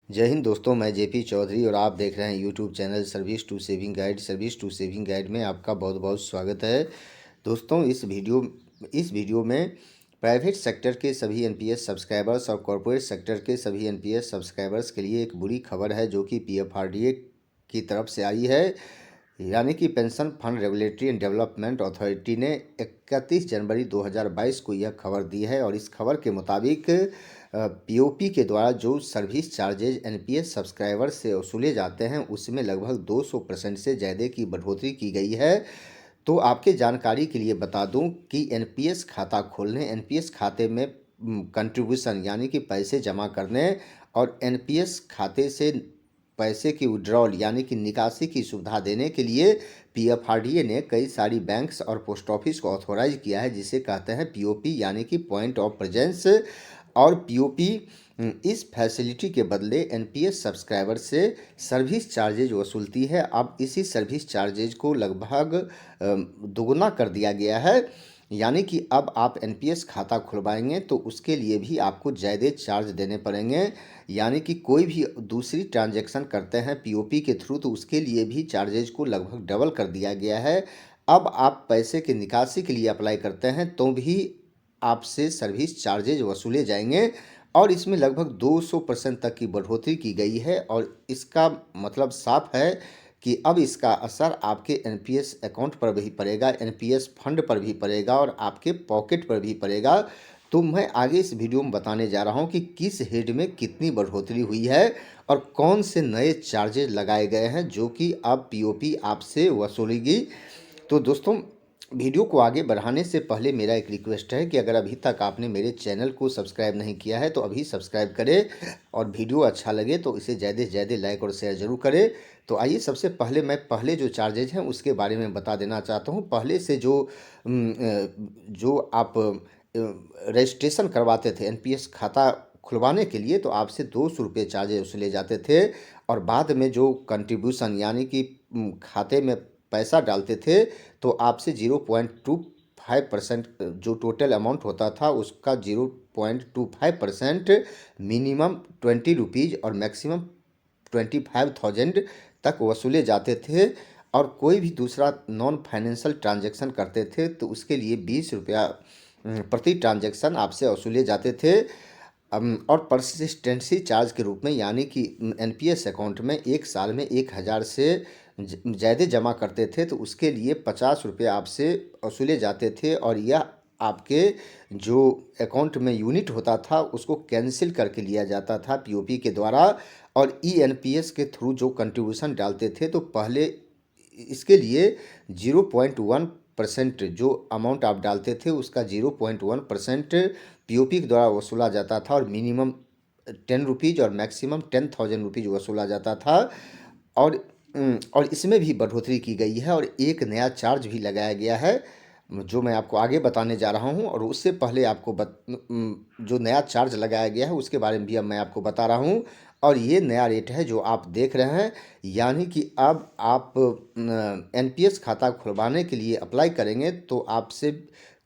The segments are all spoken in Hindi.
जय हिंद दोस्तों, मैं जेपी चौधरी और आप देख रहे हैं YouTube channel service to saving guide. Service to saving guide में आपका बहुत बहुत स्वागत है। दोस्तों, इस वीडियो में प्राइवेट सेक्टर के सभी एनपीएस सब्सक्राइबर्स और कॉरपोरेट सेक्टर के सभी एनपीएस सब्सक्राइबर्स के लिए एक बुरी खबर है, जो कि पीएफआरडीए की तरफ से आई है। यानी कि pension fund regulatory and development authority ने 31 जनवरी 2022 को यह खबर दी है। और इस खबर के मुताबिक पीओपी के द्वारा जो सर्विस चार्जेज एनपीएस सब्सक्राइबर से वसूले जाते हैं, उसमें लगभग 200% से ज़्यादा की बढ़ोतरी की गई है। तो आपके जानकारी के लिए बता दूं कि एनपीएस खाता खोलने, एनपीएस खाते में कंट्रीब्यूशन यानी कि पैसे जमा करने और एनपीएस खाते से पैसे की विड्रॉल यानी कि निकासी की सुविधा देने के लिए पीएफआरडीए ने कई सारी बैंक्स और पोस्ट ऑफिस को ऑथोराइज किया है, जिसे कहते हैं पीओपी यानी कि पॉइंट ऑफ प्रेजेंस। और पीओपी इस फैसिलिटी के बदले एनपीएस सब्सक्राइबर से सर्विस चार्जेज वसूलती है। अब इसी सर्विस चार्जेज को लगभग दोगुना कर दिया गया है। यानी कि अब आप एनपीएस खाता खुलवाएंगे तो उसके लिए भी आपको ज़्यादा चार्ज देने पड़ेंगे। यानी कि कोई भी दूसरी ट्रांजैक्शन करते हैं पीओपी के थ्रू, तो उसके लिए भी चार्जेज को लगभग डबल कर दिया गया है। अब आप पैसे की निकासी के लिए अप्लाई करते हैं तो भी आपसे सर्विस चार्जेज वसूले जाएंगे। और इसमें लगभग 200% तक की बढ़ोतरी की गई है। और इसका मतलब साफ है कि अब इसका असर आपके एनपीएस अकाउंट पर भी पड़ेगा, एनपीएस फंड पर भी पड़ेगा और आपके पॉकेट पर भी पड़ेगा। तो मैं आगे इस वीडियो में बताने जा रहा हूं कि किस हेड में कितनी बढ़ोतरी हुई है और कौन से नए चार्जेज लगाए गए हैं जो कि अब पीओपी आपसे वसूलेगी। तो दोस्तों, वीडियो को आगे बढ़ाने से पहले मेरा एक रिक्वेस्ट है कि अगर अभी तक आपने मेरे चैनल को सब्सक्राइब नहीं किया है तो अभी सब्सक्राइब करें, और वीडियो अच्छा लगे तो इसे ज़्यादा से ज़्यादा लाइक और शेयर ज़रूर करें। तो आइए, सबसे पहले मैं पहले जो चार्जेज हैं उसके बारे में बता देना चाहता हूँ। पहले से जो आप रजिस्ट्रेशन करवाते थे एनपीएस खाता खुलवाने के लिए, तो आपसे 200 रुपये चार्जेज वसूले जाते थे। और बाद में जो कंट्रीब्यूशन यानी कि खाते में पैसा डालते थे, तो आपसे 0.25% जो टोटल अमाउंट होता था उसका 0.25% मिनिमम 20 रुपीज़ और मैक्सिमम 25,000 तक वसूले जाते थे। और कोई भी दूसरा नॉन फाइनेंशियल ट्रांजैक्शन करते थे तो उसके लिए 20 रुपया प्रति ट्रांजैक्शन आपसे वसूले जाते थे। और परसिस्टेंसी चार्ज के रूप में, यानी कि एनपीएस अकाउंट में एक साल में 1,000 से ज़्यादा जमा करते थे तो उसके लिए 50 रुपये आपसे वसूले जाते थे। और यह आपके जो अकाउंट में यूनिट होता था उसको कैंसिल करके लिया जाता था पीओपी के द्वारा। और ईएनपीएस के थ्रू जो कंट्रीब्यूशन डालते थे तो पहले इसके लिए 0.1% जो अमाउंट आप डालते थे उसका 0.1% पीओपी के द्वारा वसूला जाता था। और मिनिमम 10 रुपीज़ और मैक्सिमम 10,000 रुपीज़ वसूला जाता था। और और इसमें भी बढ़ोतरी की गई है और एक नया चार्ज भी लगाया गया है जो मैं आपको आगे बताने जा रहा हूं। और उससे पहले आपको जो नया चार्ज लगाया गया है उसके बारे में भी अब मैं आपको बता रहा हूं। और ये नया रेट है जो आप देख रहे हैं। यानी कि अब आप एनपीएस खाता खुलवाने के लिए अप्लाई करेंगे तो आपसे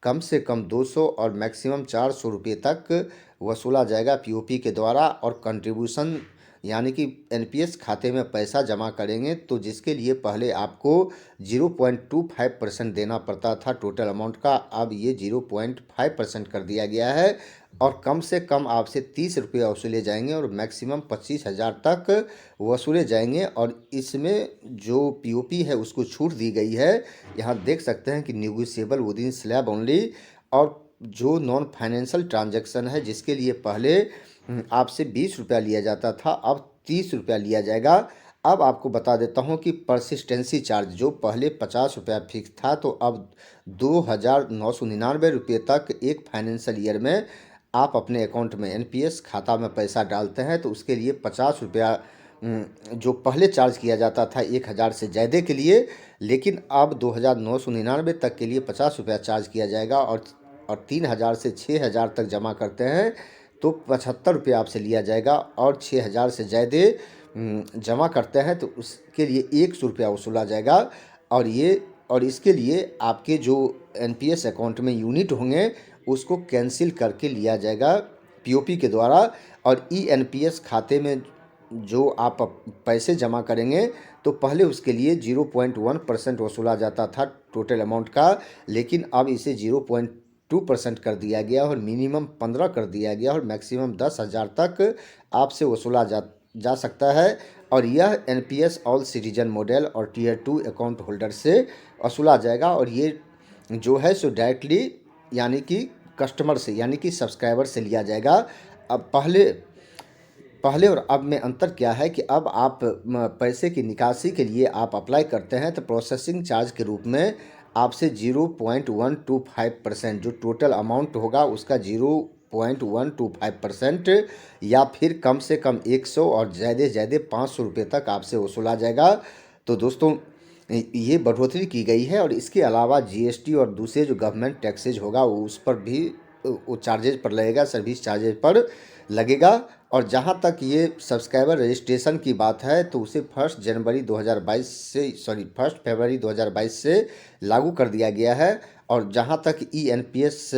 से कम 200 और मैक्सिमम 400 रुपये तक वसूला जाएगा पीओपी के द्वारा। और कंट्रीब्यूशन यानी कि एनपीएस खाते में पैसा जमा करेंगे तो जिसके लिए पहले आपको 0.25% देना पड़ता था टोटल अमाउंट का, अब ये 0.5% कर दिया गया है। और कम से कम आपसे 30 रुपये वसूले जाएंगे और मैक्सिमम 25,000 तक वसूले जाएंगे। और इसमें जो पीओपी है उसको छूट दी गई है। यहाँ देख सकते हैं कि negotiable with in slab only. और जो नॉन फाइनेंशियल ट्रांजैक्शन है जिसके लिए पहले आपसे 20 रुपया लिया जाता था, अब 30 रुपया लिया जाएगा। अब आपको बता देता हूँ कि परसिस्टेंसी चार्ज जो पहले 50 रुपया फिक्स था, तो अब 2,999 रुपये तक एक फाइनेंशियल ईयर में आप अपने अकाउंट में एनपीएस खाता में पैसा डालते हैं तो उसके लिए 50 रुपया जो पहले चार्ज किया जाता था 1,000 से ज़्यादा के लिए, लेकिन अब 2,999 तक के लिए 50 रुपया चार्ज किया जाएगा। और 3,000 से 6,000 तक जमा करते हैं तो 75 रुपये आपसे लिया जाएगा। और 6,000 से ज़्यादा जमा करते हैं तो उसके लिए 100 रुपया वसूला जाएगा। और इसके लिए आपके जो एनपीएस अकाउंट में यूनिट होंगे उसको कैंसिल करके लिया जाएगा पीओपी के द्वारा। और ईएनपीएस खाते में जो आप पैसे जमा करेंगे तो पहले उसके लिए 0.1% वसूला जाता था टोटल अमाउंट का, लेकिन अब इसे 0.2% कर दिया गया और मिनिमम 15 कर दिया गया और मैक्सिमम 10,000 तक आपसे वसूला जा सकता है। और यह एनपीएस ऑल सिटीजन मॉडल और टियर 2 अकाउंट होल्डर से वसूला जाएगा। और ये जो है सो डायरेक्टली यानी कि कस्टमर से यानी कि सब्सक्राइबर से लिया जाएगा। अब पहले पहले और अब में अंतर क्या है कि अब आप पैसे की निकासी के लिए आप अप्लाई करते हैं तो प्रोसेसिंग चार्ज के रूप में आपसे 0.125% जो टोटल अमाउंट होगा उसका 0.125% या फिर कम से कम 100 और ज़्यादा से ज़्यादा 500 रुपये तक आपसे वसूला जाएगा। तो दोस्तों ये बढ़ोतरी की गई है और इसके अलावा जीएसटी और दूसरे जो गवर्नमेंट टैक्सेज होगा वो उस पर भी वो चार्जेज पर लगेगा, सर्विस चार्जेज पर लगेगा। और जहाँ तक ये सब्सक्राइबर रजिस्ट्रेशन की बात है तो उसे 1 फरवरी 2022 से लागू कर दिया गया है। और जहाँ तक ईएनपीएस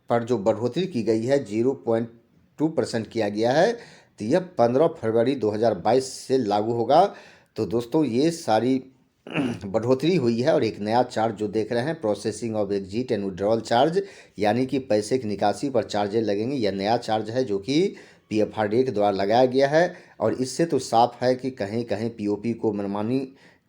पर जो बढ़ोतरी की गई है 0.2% किया गया है तो यह 15 फरवरी 2022 से लागू होगा। तो दोस्तों ये सारी बढ़ोतरी हुई है और एक नया चार्ज जो देख रहे हैं processing of exit and withdrawal charge यानी कि पैसे की निकासी पर चार्जेज लगेंगे। यह नया चार्ज है जो कि पीएफआरडीए के द्वारा लगाया गया है। और इससे तो साफ है कि कहीं कहीं पीओपी को मनमानी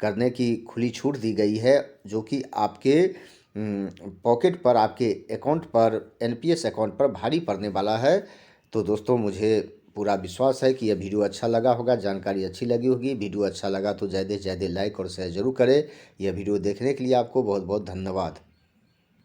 करने की खुली छूट दी गई है जो कि आपके पॉकेट पर, आपके अकाउंट पर, एनपीएस अकाउंट पर भारी पड़ने वाला है। तो दोस्तों मुझे पूरा विश्वास है कि यह वीडियो अच्छा लगा होगा, जानकारी अच्छी लगी होगी। वीडियो अच्छा लगा तो ज़्यादा से ज़्यादा लाइक और शेयर जरूर करें। यह वीडियो देखने के लिए आपको बहुत बहुत धन्यवाद।